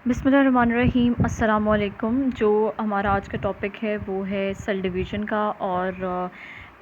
बिस्मिल्लाहिर्रहमानिर्रहीम अस्सलाम वालेकुम। जो हमारा आज का टॉपिक है वो है सेल डिवीज़न का और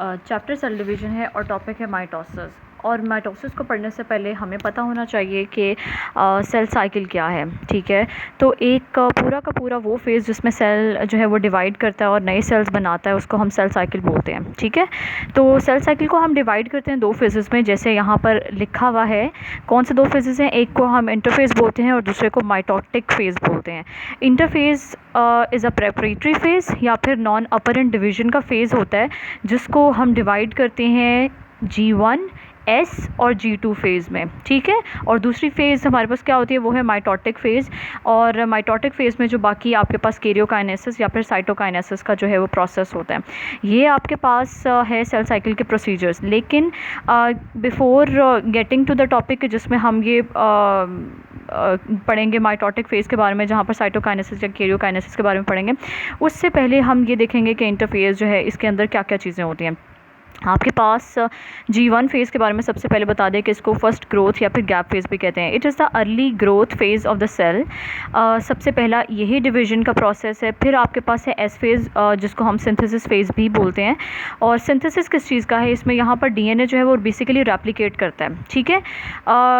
चैप्टर सेल डिवीज़न है और टॉपिक है माइटोसिस। और माइटोसिस को पढ़ने से पहले हमें पता होना चाहिए कि सेल साइकिल क्या है। ठीक है, तो एक पूरा का पूरा वो फेज़ जिसमें सेल जो है वो डिवाइड करता है और नए सेल्स बनाता है उसको हम सेल साइकिल बोलते हैं। ठीक है, तो सेल साइकिल को हम डिवाइड करते हैं दो फेजेज़ में, जैसे यहाँ पर लिखा हुआ है। कौन से दो फेजेज़ हैं? एक को हम इंटरफेज़ बोलते हैं और दूसरे को माइटोटिक फेज़ बोलते हैं। Interphase is a preparatory phase या फिर नॉन अपरेंट डिवीज़न का फेज़ होता है, जिसको हम डिवाइड करते हैं G1 S और G2 फेज़ में। ठीक है, और दूसरी फेज़ हमारे पास क्या होती है वो है माइटोटिक फेज़। और माइटोटिक फेज़ में जो बाकी आपके पास कैरियोकाइनेसिस या फिर साइटोकाइनेसिस का जो है वो प्रोसेस होता है। ये आपके पास है सेल साइकिल के प्रोसीजर्स। लेकिन before getting to the topic जिसमें हम ये पढ़ेंगे माइटोटिक फेज़ के बारे में, जहाँ पर साइटोकाइनेसिस या कैरियोकाइनेसिस के बारे में पढ़ेंगे, उससे पहले हम ये देखेंगे कि इंटरफेज़ जो है इसके अंदर क्या क्या चीज़ें होती हैं। आपके पास G1 फेज़ के बारे में सबसे पहले बता दें कि इसको फर्स्ट ग्रोथ या फिर गैप फेज़ भी कहते हैं। It is the early growth phase of the cell. सबसे पहला यही डिवीज़न का प्रोसेस है। फिर आपके पास है एस फेज़, जिसको हम सिंथेसिस फेज़ भी बोलते हैं। और सिंथेसिस किस चीज़ का है? इसमें यहाँ पर DNA जो है वो बेसिकली रेप्लिकेट करता है। ठीक है,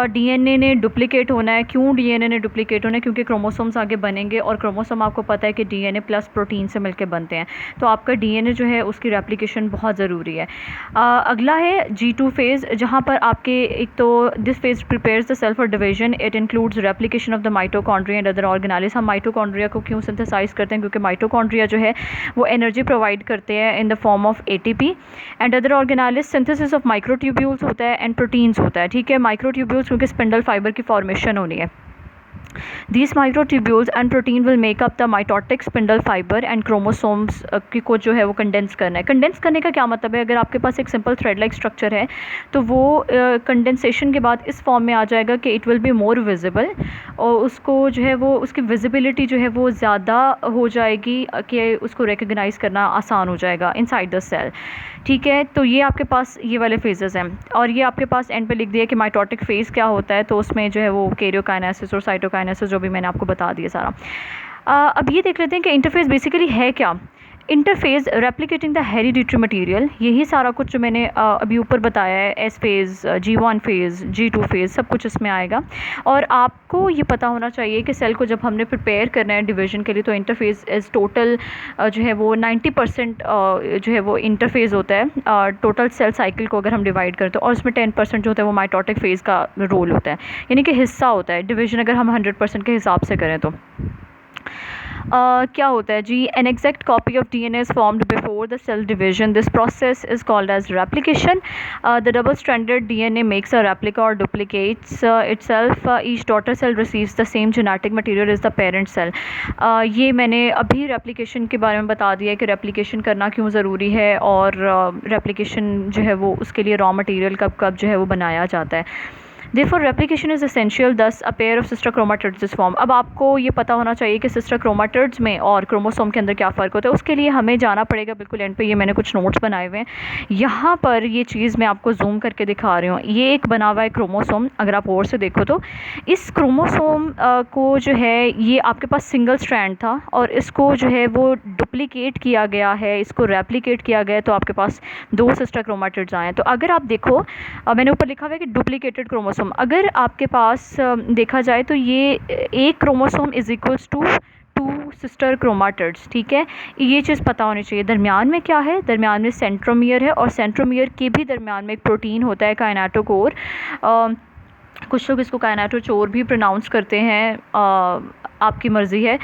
DNA ने डुप्लीकेट होना है। क्यों DNA ने डुप्लीकेट होना है? क्योंकि क्रोमोसोम्स आगे बनेंगे और क्रोमोसोम आपको पता है कि DNA प्लस प्रोटीन से मिलकर बनते हैं। तो आपका DNA जो है उसकी रेप्लिकेशन बहुत ज़रूरी है। अगला है G2 फेज़, जहाँ पर आपके एक तो this phase prepares the cell for division. It includes replication of the mitochondria and other organelles. हम माइटोकॉन्ड्रिया को क्यों सिंथेसाइज करते हैं? क्योंकि माइटोकॉन्ड्रिया जो है वो एनर्जी प्रोवाइड करते हैं in the form of ATP and other organelles. Synthesis of microtubules होता है एंड प्रोटीन्स होता है। ठीक है, माइक्रोट्यूब्यूल्स क्योंकि स्पिंडल फाइबर की फॉर्मेशन होनी है। These microtubules and protein will make up the mitotic spindle fiber and chromosomes को जो है वो कंडेंस करना है। कंडेंस करने का क्या मतलब है? अगर आपके पास एक सिंपल थ्रेड लाइक स्ट्रक्चर है तो वो कंडेंसेशन के बाद इस फॉर्म में आ जाएगा कि it will be more visible, और उसको जो है वो उसकी विजिबिलिटी जो है वो ज़्यादा हो जाएगी कि उसको रिकग्नाइज़ करना आसान हो जाएगा इनसाइड द सेल। ठीक है, तो ये आपके पास ये वाले फेजेस हैं। और ये आपके पास एंड पे लिख दिया कि माइटोटिक फेज़ क्या होता है, तो उसमें जो है वो कैरियोकाइनेसिस और साइटोकाइनेसिस जो भी मैंने आपको बता दिया सारा। अब ये देख लेते हैं कि इंटरफेस बेसिकली है क्या। Interface replicating the hereditary material, यही सारा कुछ जो मैंने अभी ऊपर बताया है, S phase, G1 phase, G2 phase, सब कुछ इसमें आएगा। और आपको ये पता होना चाहिए कि सेल को जब हमने प्रिपेयर करना है डिवीजन के लिए, तो इंटरफेस इज़ टोटल जो है वो 90% जो है वो इंटरफेस होता है टोटल सेल साइकिल को अगर हम डिवाइड करते हैं, और उसमें 10% जो होता है वो माइटोटिक फेज़ का रोल होता है, यानी कि हिस्सा होता है डिवीजन अगर हम 100% के हिसाब से करें तो। क्या होता है जी? An exact copy of DNA is formed before the cell division. This process is called as replication. The double-stranded DNA makes a replica or duplicates itself. Each daughter cell receives the same genetic material as the parent cell. ये मैंने अभी replication के बारे में बता दिया कि replication करना क्यों ज़रूरी है, और रेप्लिकेशन जो है वो उसके लिए रॉ मटेरियल कब कब जो है वो बनाया जाता है। Therefore replication is essential, thus a pair of sister chromatids is formed. अब आपको ये पता होना चाहिए कि सिस्टर क्रोमाटिड्स में और क्रोमोसोम के अंदर क्या फ़र्क होता है। उसके लिए हमें जाना पड़ेगा बिल्कुल एंड पे। ये मैंने कुछ नोट्स बनाए हुए हैं, यहाँ पर ये चीज़ मैं आपको जूम करके दिखा रही हूँ। ये एक बना हुआ है क्रोमोसोम, अगर आप और से देखो तो इस क्रोमोसोम को जो है ये आपके पास सिंगल स्ट्रैंड था और इसको जो है वो डुप्लीकेट किया गया है, इसको रेप्लिकेट किया गया है, तो आपके पास दो सिस्टर क्रोमाटिड्स आए हैं। तो अगर आप देखो मैंने ऊपर लिखा हुआ है कि डुप्लीकेटेड क्रोमोसोम, अगर आपके पास देखा जाए तो ये एक chromosome is equals to two sister chromatids. ठीक है, ये चीज़ पता होनी चाहिए। दरमियान में क्या है? दरमियान में सेंट्रोमियर है, और सेंट्रोमियर के भी दरमियान में एक प्रोटीन होता है काइनेटोकोर। कुछ लोग इसको काइनेटोचोर भी प्रोनाउंस करते हैं, आपकी मर्ज़ी है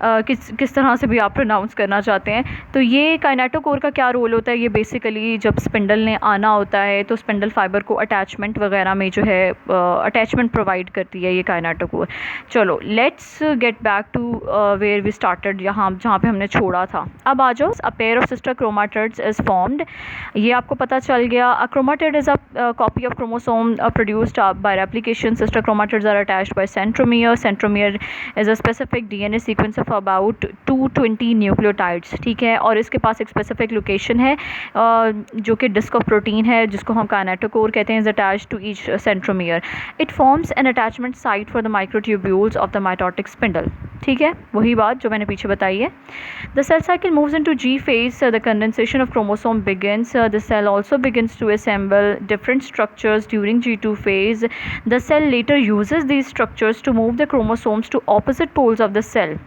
किस तरह से भी आप प्रोनाउंस करना चाहते हैं। तो ये काइनेटोकोर का क्या रोल होता है? ये बेसिकली जब स्पिंडल ने आना होता है तो स्पिंडल फाइबर को अटैचमेंट वगैरह में जो है अटैचमेंट प्रोवाइड करती है ये काइनेटोकोर। चलो let's get back to where we started, जहाँ पे हमने छोड़ा था। अब आ जाओ, a pair of sister chromatids is formed. ये आपको पता चल गया। A chromatid is a copy of chromosome produced by replication. Sister chromatids are attached by centromere. Centromere is a specific DNA sequence of about 220 nucleotides, ठीक है, और इसके पास एक स्पेसिफिक लोकेशन है जो कि डिस्क ऑफ प्रोटीन है जिसको हम काइनेटोकोर कहते हैं, is attached to each centromere. It forms an attachment site for the microtubules of the mitotic spindle, ठीक है, वही बात जो मैंने पीछे बताई है। The cell cycle moves into G phase, the condensation of chromosome begins, the cell also begins to assemble different structures during G2 phase. The cell later uses these structures to move the chromosomes to opposite poles of the cell.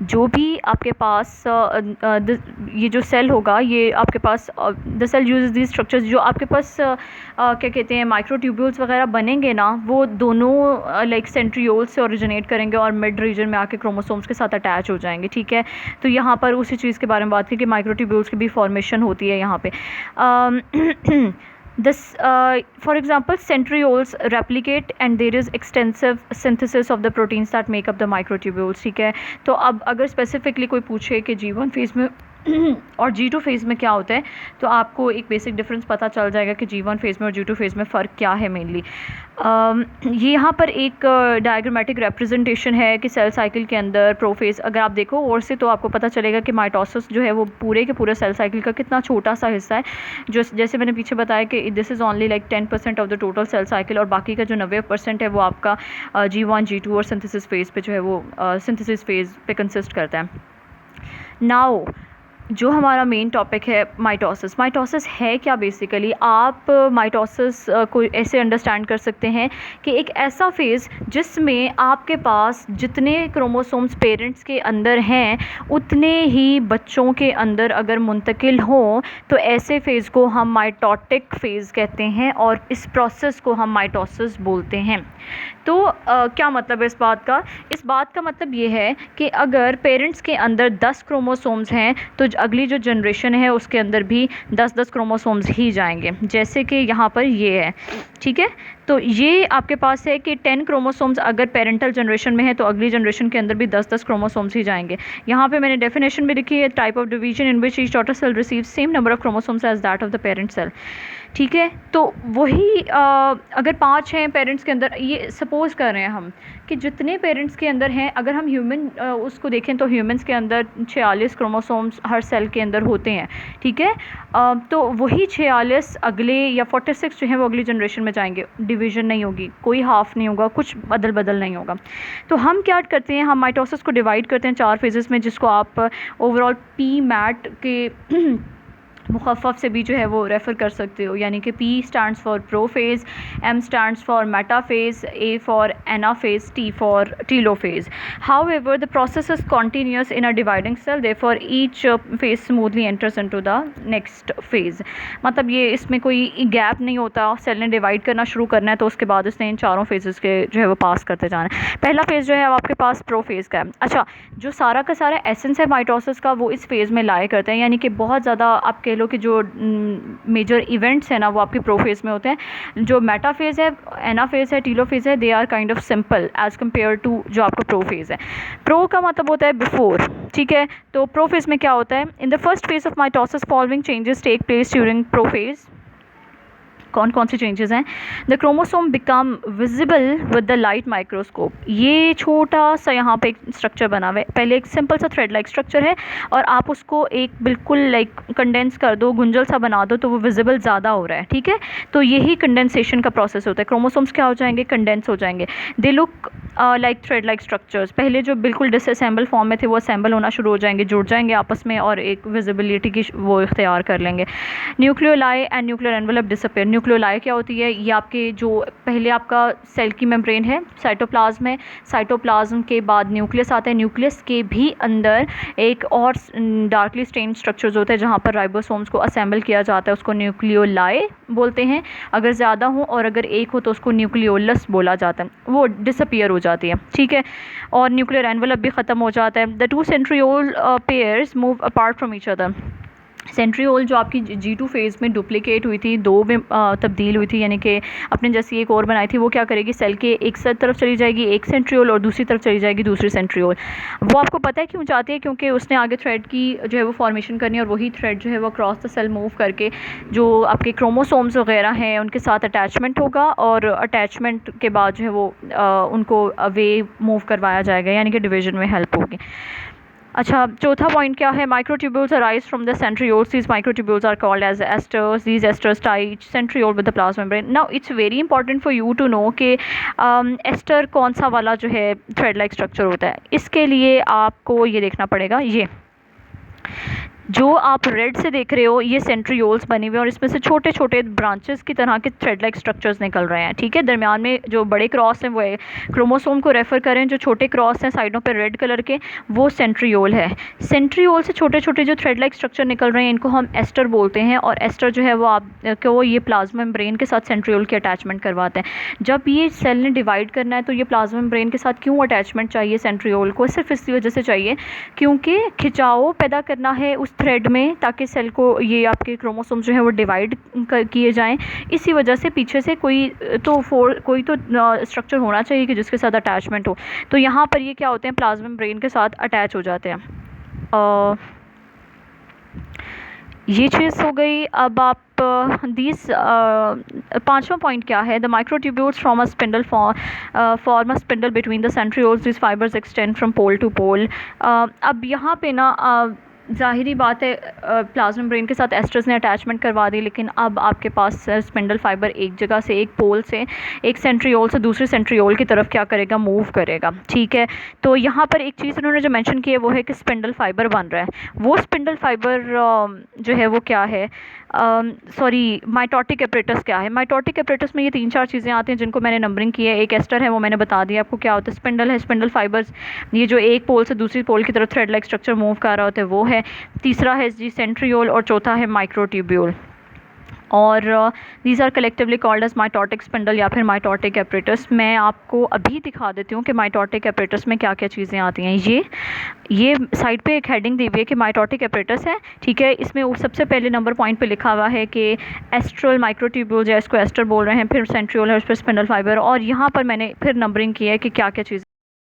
जो भी आपके पास ये जो cell होगा, ये आपके पास the cell uses these structures, जो आपके पास क्या कहते हैं माइक्रोट्यूब्यूल्स वगैरह बनेंगे ना, वो दोनों लाइक सेंट्रियोल से ओरिजिनेट करेंगे और मिड रीजन में आके क्रोमोसोम्स के साथ अटैच हो जाएंगे, ठीक है। तो यहाँ पर उसी चीज़ के बारे में बात की कि माइक्रोट्यूब्यूल्स की भी फॉर्मेशन होती है यहाँ पे। This, for example, centrioles replicate and there is extensive synthesis of the proteins that make up the microtubules, ठीक है। तो अब अगर स्पेसिफिकली कोई पूछे कि G1 फेज़ में और G2 फेज़ में क्या होता है, तो आपको एक बेसिक डिफरेंस पता चल जाएगा कि G1 फेज़ में और G2 फेज़ में फ़र्क क्या है मेनली। ये यहाँ पर एक डायग्रामेटिक रिप्रेजेंटेशन है कि सेल साइकिल के अंदर प्रोफेज़ अगर आप देखो और से, तो आपको पता चलेगा कि माइटोसिस जो है वो पूरे के पूरे सेल साइकिल का कितना छोटा सा हिस्सा है, जो जैसे मैंने पीछे बताया कि this is only like 10% of the total sale cycle, और बाकी का जो 90% है वो आपका G1 G2 और सिंथेसिस फेज़ पे जो है वो सिंथेसिस फेज़ पे कंसिस्ट करता है। नाउ जो हमारा मेन टॉपिक है माइटोसिस। माइटोसिस है क्या बेसिकली? आप माइटोसिस को ऐसे अंडरस्टैंड कर सकते हैं कि एक ऐसा फेज़ जिसमें आपके पास जितने क्रोमोसोम्स पेरेंट्स के अंदर हैं उतने ही बच्चों के अंदर अगर मुंतकिल हों, तो ऐसे फ़ेज़ को हम माइटोटिक फ़ेज़ कहते हैं और इस प्रोसेस को हम माइटोसिस बोलते हैं। तो क्या मतलब है इस बात का? इस बात का मतलब ये है कि अगर पेरेंट्स के अंदर 10 क्रोमोसोम्स हैं तो अगली जो जनरेशन है उसके अंदर भी 10-10 क्रोमोसोम्स ही जाएंगे, जैसे कि यहाँ पर ये है, ठीक है। तो ये आपके पास है कि 10 क्रोमोसोम्स अगर पेरेंटल जनरेशन में है तो अगली जनरेशन के अंदर भी 10-10 क्रोमोसोम्स ही जाएंगे। यहाँ पे मैंने डेफिनेशन भी लिखी है, type of division in which each daughter cell receive same number of chromosomes as that of the parent cell, ठीक है। तो वही अगर 5 हैं पेरेंट्स के अंदर, ये सपोज़ कर रहे हैं हम कि जितने पेरेंट्स के अंदर हैं, अगर हम ह्यूमन उसको देखें तो ह्यूमंस के अंदर 46 क्रोमोसोम्स हर सेल के अंदर होते हैं, ठीक है। तो वही 46 अगले या 46 जो है वो अगली जनरेशन में जाएंगे, डिवीजन नहीं होगी, कोई हाफ नहीं होगा, कुछ बदल बदल नहीं होगा। तो हम क्या करते हैं, हम माइटोसिस को डिवाइड करते हैं 4 फेजेस में, जिसको आप ओवरऑल पी मैट के मुखफ़फ़ से भी जो है वो रेफ़र कर सकते हो, यानी कि P stands for prophase, M stands for metaphase, A for anaphase, T for telophase. However the process is continuous in a dividing cell, therefore each phase smoothly enters into the next phase. मतलब ये इसमें कोई gap नहीं होता, cell ने divide करना शुरू करना है तो उसके बाद उसने इन चारों फेजेस के जो है वो पास करते जाना है। पहला फेज़ जो है वो आपके पास प्रोफेज़ का है। अच्छा, जो सारा का सारा एसेंस है माइटोसिस का वो इस फेज़ में लाया करते हैं, यानी कि बहुत ज़्यादा आप कह लो कि जो मेजर इवेंट्स हैं ना वो आपके प्रोफेज़ में होते हैं। जो मेटाफेज़ है, एनाफेज़ है, टीलोफेज़ है, they are kind of simple as compare to जो आपका प्रोफेज़ है। प्रो का मतलब होता है बिफोर, ठीक है। तो प्रोफेज़ में क्या होता है, in the first phase of mitosis following changes take place during prophase. कौन कौन सी चेंजेस हैं? The chromosome become visible with the light microscope. ये छोटा सा यहाँ पे एक स्ट्रक्चर बना हुआ है, पहले एक सिंपल सा थ्रेड लाइक स्ट्रक्चर है और आप उसको एक बिल्कुल लाइक कंडेंस कर दो, गुंजल सा बना दो, तो वो विजिबल ज़्यादा हो रहा है, ठीक है। तो यही कंडेंसेशन का प्रोसेस होता है। क्रोमोसोम्स क्या हो जाएंगे, कंडेंस हो जाएंगे। They look like thread like structures. पहले जो बिल्कुल डिसअसेंबल फॉर्म में थे वो असेंबल होना शुरू हो जाएंगे, जुड़ जाएंगे आपस में और एक विजिबिलिटी की वो इख्तियार कर लेंगे। Nucleoli and nuclear envelope disappear. Nucleoli क्या होती है, ये आपके जो पहले आपका सेल की मेम्ब्रेन है, साइटोप्लाज्म है, साइटोप्लाज्म के बाद न्यूक्लियस आता है, न्यूक्लियस के भी अंदर एक और डार्कली स्टेन्ड स्ट्रक्चर्स होता है जहाँ पर राइबोसोम्स को असेंबल किया जाता है, उसको न्यूक्लियोलाई बोलते हैं अगर ज़्यादा हो, और अगर एक हो तो उसको न्यूक्लियोलस बोला जाता है। वो डिसअपीयर हो जाती है, ठीक है, और न्यूक्लियर एनवेलप भी ख़त्म हो जाता है। The two centriole pairs move apart from each other. Centriole जो आपकी G2 फेज़ में डुप्लीकेट हुई थी, 2 में तब्दील हुई थी, यानी कि अपने जैसी एक और बनाई थी, वो क्या करेगी, सेल के एक तरफ चली जाएगी एक सेंट्रियोल और दूसरी तरफ चली जाएगी दूसरी सेंट्रियोल। वो आपको पता है क्यों चाहती है, क्योंकि उसने आगे थ्रेड की जो है वो फॉर्मेशन करनी है और वही थ्रेड जो है वो क्रॉस द सेल मूव करके जो आपके क्रोमोसोम्स वगैरह हैं उनके साथ अटैचमेंट होगा और अटैचमेंट के बाद जो है वो उनको वे मूव करवाया जाएगा, यानी कि डिवीजन में हेल्प होगी। अच्छा, चौथा पॉइंट क्या है, microtubules arise from the centrioles, these microtubules are called as asters, these asters tie centriole with the plasma membrane. Now it's very important for you to know कि एस्टर कौन सा वाला जो है थ्रेड लाइक स्ट्रक्चर होता है। इसके लिए आपको ये देखना पड़ेगा, ये जो आप रेड से देख रहे हो ये सेंट्रियोल्स बने हुए हैं और इसमें से छोटे छोटे ब्रांचेस की तरह के थ्रेड लाइक स्ट्रक्चर्स निकल रहे हैं, ठीक है। दरमियान में जो बड़े क्रॉस हैं वो है क्रोमोसोम को रेफ़र करें, जो छोटे क्रॉस हैं साइडों पे रेड कलर के वो सेंट्रियोल है। सेंट्रियोल से छोटे छोटे जो थ्रेड लाइक स्ट्रक्चर निकल रहे हैं इनको हम एस्टर बोलते हैं और एस्टर जो है वो आपको ये प्लाज्मा मेम्ब्रेन के साथ सेंट्रियोल की अटैचमेंट करवाते हैं। जब ये सेल ने डिवाइड करना है तो ये प्लाज्मा मेम्ब्रेन के साथ क्यों अटैचमेंट चाहिए सेंट्रियोल को, सिर्फ इसी वजह से चाहिए क्योंकि खिंचाव पैदा करना है उस थ्रेड में ताकि सेल को ये आपके क्रोमोसोम जो है वो डिवाइड किए जाएं। इसी वजह से पीछे से कोई तो स्ट्रक्चर होना चाहिए कि जिसके साथ अटैचमेंट हो। तो यहाँ पर ये क्या होते हैं, प्लाज्मा मेम्ब्रेन के साथ अटैच हो जाते हैं। ये चीज़ हो गई। अब आप पांचवा पॉइंट क्या है, the microtubules from a spindle form a spindle between the centrioles, this fibres extend from pole to pole. अब यहाँ पे ना ज़ाहिरी बात है प्लाज्मा मेम्ब्रेन के साथ एस्टर्स ने अटैचमेंट करवा दी, लेकिन अब आपके पास स्पिंडल फाइबर एक जगह से एक पोल से एक सेंट्रियोल से दूसरे सेंट्रियोल की तरफ क्या करेगा, मूव करेगा, ठीक है। तो यहाँ पर एक चीज़ उन्होंने जो मेंशन की है वो है कि स्पिंडल फाइबर बन रहा है। वो स्पिंडल फाइबर जो है वो क्या है, माइटोटिक एपरेटस क्या है। माइटोटिक एपरेटस में ये 3-4 चीज़ें आती हैं जिनको मैंने नंबरिंग की है। एक एस्टर है, वो मैंने बता दिया आपको क्या होता है। स्पिंडल है, स्पिंडल फाइबर्स ये जो एक पोल से दूसरी पोल की तरफ थ्रेड लाइक स्ट्रक्चर मूव कर रहा होता है वो है। तीसरा है जी सेंट्रियोल और चौथा है माइक्रोट्यूब्यूल। और these are collectively called as mitotic spindle या फिर माइटोटिक एपरेटस। मैं आपको अभी दिखा देती हूँ कि माइटोटिक एपरेटस में क्या क्या चीज़ें आती हैं। ये साइड पे एक हेडिंग दी हुई है कि माइटोटिक एपरेटस है, ठीक है। इसमें सबसे पहले नंबर पॉइंट पे लिखा हुआ है कि एस्ट्रल माइक्रोट्यूब्यूल, या इसको एस्टर बोल रहे हैं, फिर सेंट्रियोल है, उस पर स्पिंडल फाइबर, और यहाँ पर मैंने फिर नंबरिंग की है कि क्या क्या चीज़ें